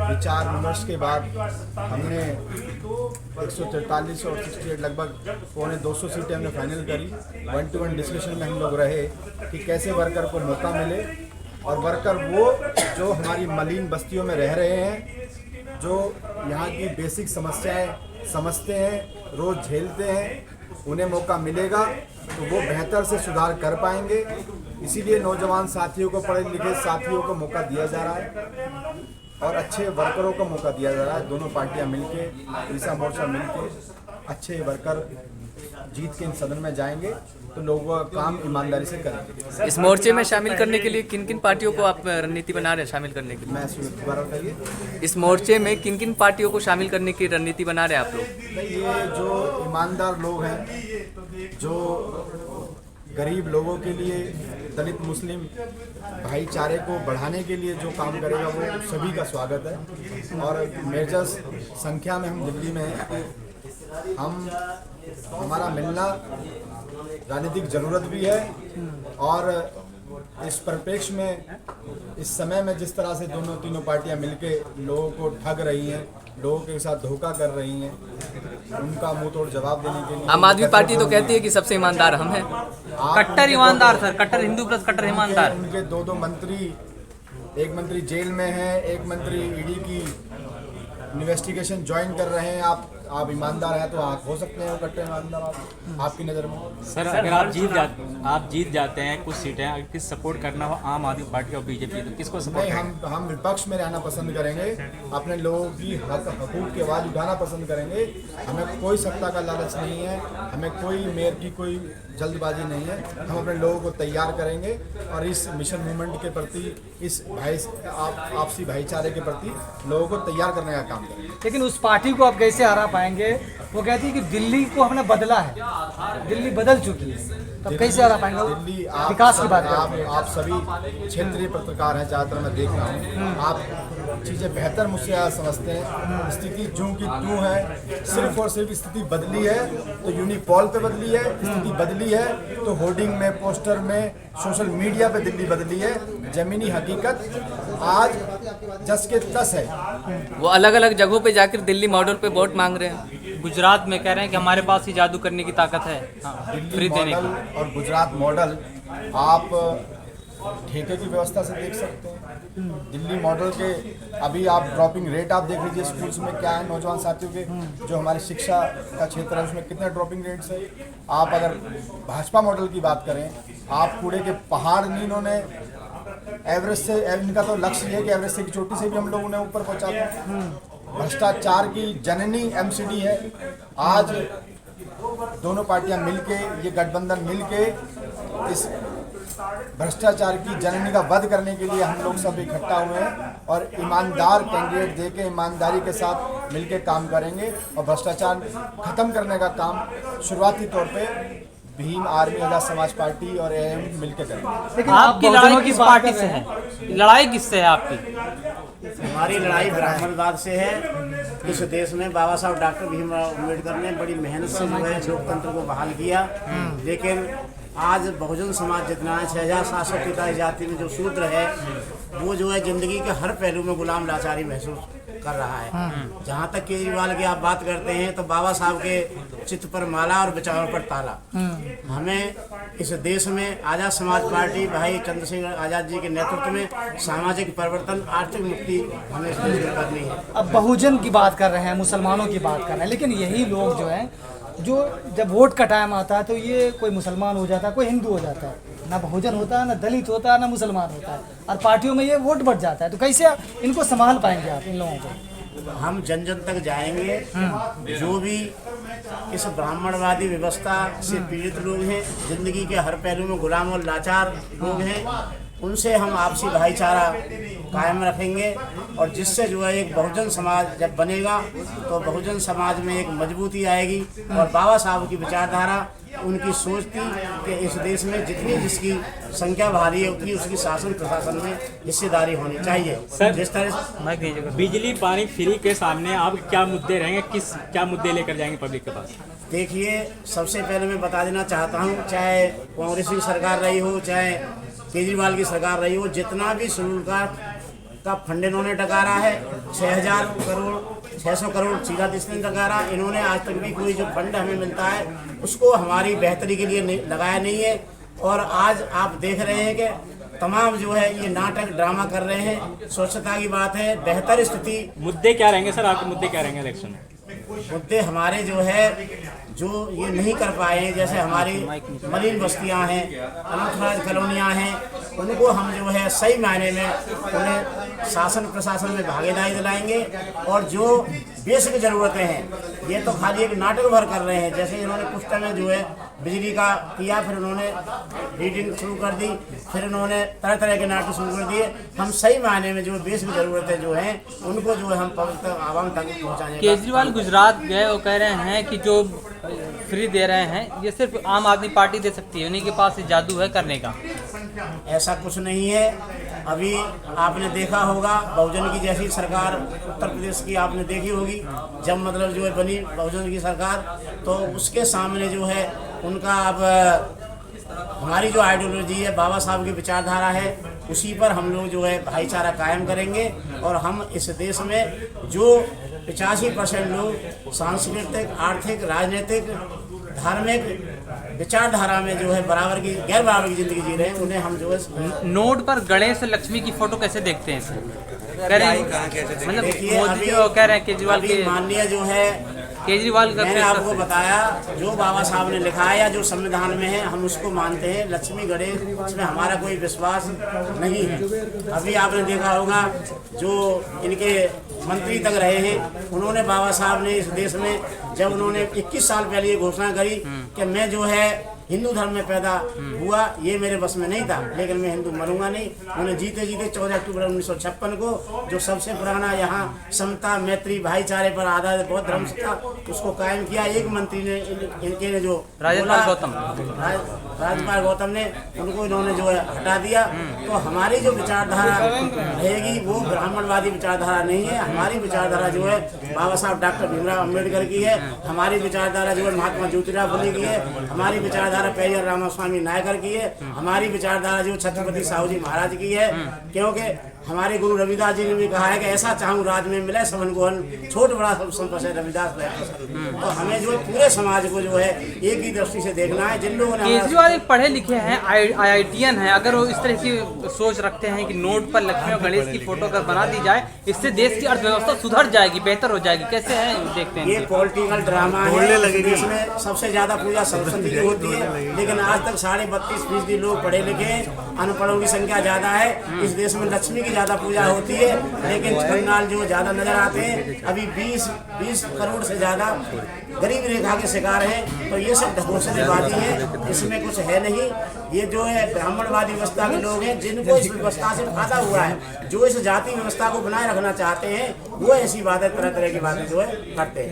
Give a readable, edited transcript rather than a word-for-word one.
विचार विमर्श के बाद हमने 143 और 68 लगभग 200 सीटें हमने फाइनल करी। 1-to-1 डिस्कशन में हम लोग रहे कि कैसे वर्कर को मौका मिले और वर्कर वो जो हमारी मलिन बस्तियों में रह रहे हैं, जो यहाँ की बेसिक समस्याएं समझते हैं, रोज़ झेलते हैं, उन्हें मौका मिलेगा तो वो बेहतर से सुधार कर पाएंगे। इसीलिए नौजवान साथियों को, पढ़े लिखे साथियों को मौका दिया जा रहा है और अच्छे वर्करों को मौका दिया जा रहा है। दोनों पार्टियां मिलके, ईसा मोर्चा मिलके अच्छे वर्कर जीत के इन सदन में जाएंगे तो लोगों का काम ईमानदारी से करेंगे। इस मोर्चे में शामिल करने के लिए किन किन पार्टियों को आप रणनीति बना रहे हैं शामिल करने के लिए? मैं दोबारा बताइए। इस मोर्चे में किन किन पार्टियों को शामिल करने की रणनीति बना रहे हैं आप लोग? ये जो ईमानदार लोग हैं, जो गरीब लोगों के लिए, दलित मुस्लिम भाईचारे को बढ़ाने के लिए जो काम करेगा वो सभी का स्वागत है। और मेजर संख्या में हम दिल्ली में हैं। हमारा मिलना राजनीतिक जरूरत भी है और इस परिप्रेक्ष्य में, इस समय में जिस तरह से तीनों पार्टियां मिलके लोगों को ठग रही हैं, लोगों के साथ धोखा कर रही हैं, उनका मुंह तोड़ जवाब देने के लिए आम आदमी पार्टी तो कहती है कि सबसे ईमानदार हम हैं। कट्टर ईमानदार सर, कट्टर हिंदू प्लस कट्टर ईमानदार। उनके दो मंत्री, एक मंत्री जेल में है, एक मंत्री ईडी की इन्वेस्टिगेशन ज्वाइन कर रहे हैं। आप ईमानदार हैं तो आप हो सकते हैं वो कट्टर ईमानदार आपकी नज़र में। सर अगर आप जीत जाते हैं कुछ सीटें, अगर किस सपोर्ट करना हो आम आदमी पार्टी और बीजेपी, तो किसको सपोर्ट? नहीं, हम विपक्ष में रहना पसंद करेंगे, अपने लोगों की हकूक़ की आवाज़ उठाना पसंद करेंगे। हमें कोई सत्ता का लालच नहीं है, हमें कोई मेयर की कोई जल्दबाजी नहीं है। हम अपने लोगों को तैयार करेंगे और इस मिशन मूवमेंट के प्रति, इस आपसी भाईचारे के प्रति लोगों को तैयार करने का काम करेंगे। लेकिन उस पार्टी को आप कैसे हरा पाएंगे? वो कहती है कि दिल्ली को हमने बदला है, दिल्ली बदल चुकी है, तब कैसे हरा पाएंगे? दिल्ली विकास की बात आप सभी क्षेत्रीय पत्रकार हैं, ज़्यादातर मैं देख रहा हूँ, आप चीज़ें बेहतर मुझसे आज समझते हैं। स्थिति जूं की तूं है, सिर्फ और सिर्फ स्थिति बदली है तो यूनिपॉल पे बदली है, स्थिति बदली है तो होर्डिंग में, पोस्टर में, सोशल मीडिया पे दिल्ली बदली है। जमीनी हकीकत आज जस के तस है। वो अलग अलग जगहों पे जाकर दिल्ली मॉडल पे वोट मांग रहे हैं। गुजरात में कह रहे हैं कि हमारे पास ही जादू करने की ताकत है, दिल्ली मॉडल और गुजरात मॉडल आप ठेके की व्यवस्था से देख सकते हैं। दिल्ली मॉडल के अभी आप ड्रॉपिंग रेट आप देख लीजिए स्कूल्स में क्या है, नौजवान साथियों के जो हमारी शिक्षा का क्षेत्र है उसमें कितने ड्रॉपिंग रेट्स है। आप अगर भाजपा मॉडल की बात करें, आप कूड़े के पहाड़ नहीं, इन्होंने एवरेस्ट से, इनका तो लक्ष्य है कि एवरेस्ट से की चोटी से भी हम लोग उन्हें ऊपर पहुँचा दें। भ्रष्टाचार की जननी एमसीडी है। आज दोनों पार्टियां मिलके, ये गठबंधन मिलके इस भ्रष्टाचार की जननी का वध करने के लिए हम लोग सब इकट्ठा हुए हैं और ईमानदार कैंडिडेट देके ईमानदारी के साथ मिलके काम करेंगे और भ्रष्टाचार खत्म करने का काम शुरुआती तौर पे भीम आर्मी, आजाद समाज पार्टी और एएम मिलकर करेंगे। लेकिन आपकी लड़ाई किस पार्टी से है? लड़ाई किससे है आपकी? हमारी लड़ाई ब्राह्मणवाद से है। इस देश में बाबा साहब डॉक्टर भीमराव अम्बेडकर ने बड़ी मेहनत से जो है लोकतंत्र को बहाल किया, लेकिन आज बहुजन समाज जितना है, 6743 जाति में जो शूद्र है, वो जो है जिंदगी के हर पहलू में गुलाम लाचारी महसूस कर रहा है। जहाँ तक केजरीवाल की आप बात करते हैं तो बाबा साहब के चित्र पर माला और विचारों पर ताला। हमें इस देश में आजाद समाज पार्टी भाई चंद्रशेखर आजाद जी के नेतृत्व में सामाजिक परिवर्तन, आर्थिक मुक्ति हमें इस देश में करनी है। अब बहुजन की बात कर रहे हैं, मुसलमानों की बात कर रहे हैं, लेकिन यही लोग जो हैं, जो जब वोट का टाइम आता है तो ये कोई मुसलमान हो जाता है, कोई हिंदू हो जाता है, ना बहुजन होता है, ना दलित होता है, ना मुसलमान होता है, और पार्टियों में ये वोट बढ़ जाता है। तो कैसे इनको संभाल पाएंगे आप, इन लोगों को? हम जन जन तक जाएंगे। जो भी इस ब्राह्मणवादी व्यवस्था से पीड़ित लोग हैं, जिंदगी के हर पहलू में गुलाम और लाचार लोग हैं, उनसे हम आपसी भाईचारा कायम रखेंगे और जिससे जो है एक बहुजन समाज जब बनेगा तो बहुजन समाज में एक मजबूती आएगी। और बाबा साहब की विचारधारा, उनकी सोच थी कि इस देश में जितनी जिसकी संख्या भारी है उतनी उसकी शासन प्रशासन में हिस्सेदारी होनी चाहिए। सर, जिस तरह बिजली पानी फ्री के सामने आप क्या मुद्दे रहेंगे, क्या मुद्दे लेकर जाएंगे पब्लिक के पास? देखिए, सबसे पहले मैं बता देना चाहता हूँ, चाहे कांग्रेस की सरकार रही हो, चाहे केजरीवाल की सरकार रही हो, जितना भी शेड्यूल कास्ट का फंड इन्होंने डकारा है, 600 करोड़ सीधा किसने डकारा। इन्होंने आज तक भी कोई जो फंड हमें मिलता है उसको हमारी बेहतरी के लिए लगाया नहीं है। और आज आप देख रहे हैं कि तमाम जो है ये नाटक ड्रामा कर रहे हैं। स्वच्छता की बात है, बेहतर स्थिति। मुद्दे क्या रहेंगे सर, आपके मुद्दे क्या रहेंगे इलेक्शन में? मुद्दे हमारे जो है जो ये नहीं कर पाए हैं, जैसे हमारी मलिन बस्तियां हैं, अनाथराज कॉलोनियां हैं, उनको हम जो है सही मायने में उन्हें शासन प्रशासन में भागीदारी दिलाएंगे। और जो बेसिक ज़रूरतें हैं ये तो खाली एक नाटक भर कर रहे हैं। जैसे इन्होंने कुछ टाइम जो है बिजली का किया, फिर उन्होंने रीडिंग शुरू कर दी, फिर उन्होंने तरह तरह के नाटक शुरू कर दिए। हम सही मायने में जो बेसिक ज़रूरतें जो हैं उनको जो है हम पब्लिक तक आवाम तक पहुँचाएंगे। केजरीवाल गुजरात गए और कह रहे हैं कि जो फ्री दे रहे हैं ये सिर्फ आम आदमी पार्टी दे सकती है, उन्हीं के पास जादू है करने का। ऐसा कुछ नहीं है। अभी आपने देखा होगा बहुजन की जैसी सरकार उत्तर प्रदेश की आपने देखी होगी, जब मतलब जो है बनी बहुजन की सरकार, तो उसके सामने जो है उनका अब हमारी जो आइडियोलॉजी है, बाबा साहब की विचारधारा है, उसी पर हम लोग जो है भाईचारा कायम करेंगे। और हम इस देश में जो 85% लोग सांस्कृतिक, आर्थिक, राजनीतिक, धार्मिक विचारधारा में जो है बराबर की गैर बराबर की जिंदगी जी रहे हैं, उन्हें हम जो है नोट पर गणेश लक्ष्मी की फोटो कैसे देखते हैं सर? कह रहे हैं मतलब देखिए मोदी जो कह रहे हैं केजरीवाल के, माननीय जो है केजरीवाल का मैंने आपको बताया जो बाबा साहब ने लिखा है या जो संविधान में है हम उसको मानते हैं। लक्ष्मी गणेश इसमें हमारा कोई विश्वास नहीं है। अभी आपने देखा होगा जो इनके मंत्री तक रहे हैं, उन्होंने बाबा साहब ने इस देश में जब उन्होंने 21 साल पहले ये घोषणा करी कि मैं जो है हिंदू धर्म में पैदा हुआ, ये मेरे बस में नहीं था, लेकिन मैं हिंदू मरूंगा नहीं। उन्हें जीते जीते 14 अक्टूबर 1956 को जो सबसे पुराना यहाँ समता, मैत्री, भाईचारे पर आधारित बौद्ध धर्म था उसको कायम किया। एक मंत्री ने इनके ने जो राज्यपाल गौतम ने उनको इन्होंने जो है हटा दिया। तो हमारी जो विचारधारा रहेगी वो ब्राह्मणवादी विचारधारा नहीं है। हमारी विचारधारा जो है बाबा साहब डॉक्टर भीमराव अम्बेडकर की है, हमारी विचारधारा जो है महात्मा ज्योतिराव फुले की है, हमारी विचारधारा पेरियार रामास्वामी नायकर की है, हमारी विचारधारा जो छत्रपति साहू जी महाराज की है। क्योंकि हमारे गुरु रविदास जी ने भी कहा है कि ऐसा चाहूँ राज में मिले सबन को छोट बड़ा सब संपसे रविदास। तो हमें जो है पूरे समाज को जो है एक ही दृष्टि से देखना है। जिन लोगों ने केजरीवाल पढ़े लिखे हैं, IITN है, अगर वो इस तरह की सोच रखते हैं कि नोट पर लक्ष्मी और गणेश की फोटो अगर बना दी जाए इससे देश की अर्थव्यवस्था सुधर जाएगी, बेहतर हो जाएगी, कैसे है देखते हैं? ये पॉलिटिकल ड्रामा है। इसमें सबसे ज्यादा पूजा सरस्वती की होती है, लेकिन आज तक 32.5% लोग पढ़े लिखे हैं, अनपढ़ों की संख्या ज्यादा है। इस देश में लक्ष्मी की ज्यादा पूजा होती है, लेकिन छन्नाल जो ज्यादा नजर आते हैं। अभी 20 करोड़ से ज्यादा गरीब रेखा के शिकार हैं। तो ये सब ढकोसलेबाजी है, इसमें कुछ है नहीं। ये जो है ब्राह्मणवादी व्यवस्था के लोग हैं जिनको इस व्यवस्था से फायदा हुआ है, जो इस जाति व्यवस्था को बनाए रखना चाहते हैं, वो ऐसी बातें तरह तरह की बातें जो है करते हैं।